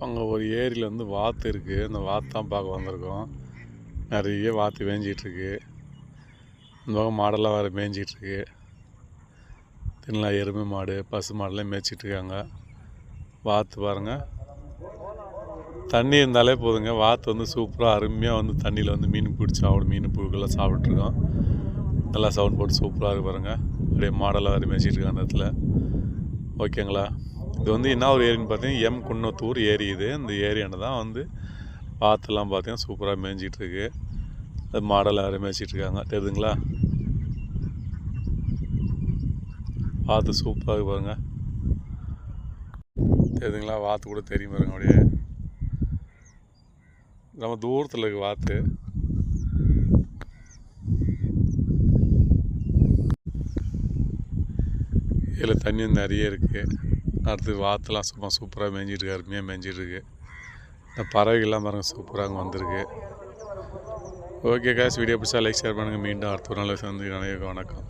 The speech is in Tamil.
அங்கே ஒரு ஏரியில் வந்து வாத்து இருக்குது. அந்த வாத்து தான் பார்க்க வந்திருக்கோம். நிறைய வாத்து மேய்ஞ்சிட்ருக்கு. இந்த பக்கம் மாடெல்லாம் வேறு மேய்ஞ்சிட்ருக்கு. தின்னலாம் எருமை மாடு பசு மாடெல்லாம் மேய்ச்சிட்ருக்காங்க. வாத்து பாருங்கள், தண்ணி இருந்தாலே போதுங்க. வாத்து வந்து சூப்பராக அருமையாக வந்து தண்ணியில் வந்து மீன் பிடிச்சி மீன் புழுக்கெல்லாம் சாப்பிட்ருக்கோம். நல்லா சவுண்ட் போட்டு சூப்பராக இருக்குது பாருங்கள். அப்படியே மாடெல்லாம் வேறு மேய்ச்சிட்ருக்காங்க அந்த இடத்துல. ஓகேங்களா? இது வந்து என்ன ஒரு ஏரின்னு பார்த்தீங்கன்னா எம் குன்னத்தூர் ஏரி. இது இந்த ஏரியானு தான் வந்து வாத்தெல்லாம் பார்த்தீங்கன்னா சூப்பராக மேய்ஞ்சிட்ருக்கு. அது மாடெல்லாம் வேறு மேய்ச்சிட்ருக்காங்க. தெரியுதுங்களா? வாத்து சூப்பராக பாருங்க. தெரியுதுங்களா? வாத்து கூட தெரியும் பாருங்க. அப்படியே நம்ம தூரத்தில் இருக்குது வாத்து. இதில் தண்ணி நிறைய இருக்குது. அடுத்து வாத்துலாம் சும்மா சூப்பராக மேய்ஞ்சிட்ருக்கு. அருமையாக மேய்ஞ்சிட்ருக்கு. இந்த பறவைகள்லாம் பாருங்கள் சூப்பராக அங்கே வந்திருக்கு. ஓகே காசு, வீடியோ பிடிச்சா லைக் ஷேர் பண்ணுங்கள். மீண்டும் அடுத்த ஒரு நாள் வந்து வணக்கம்.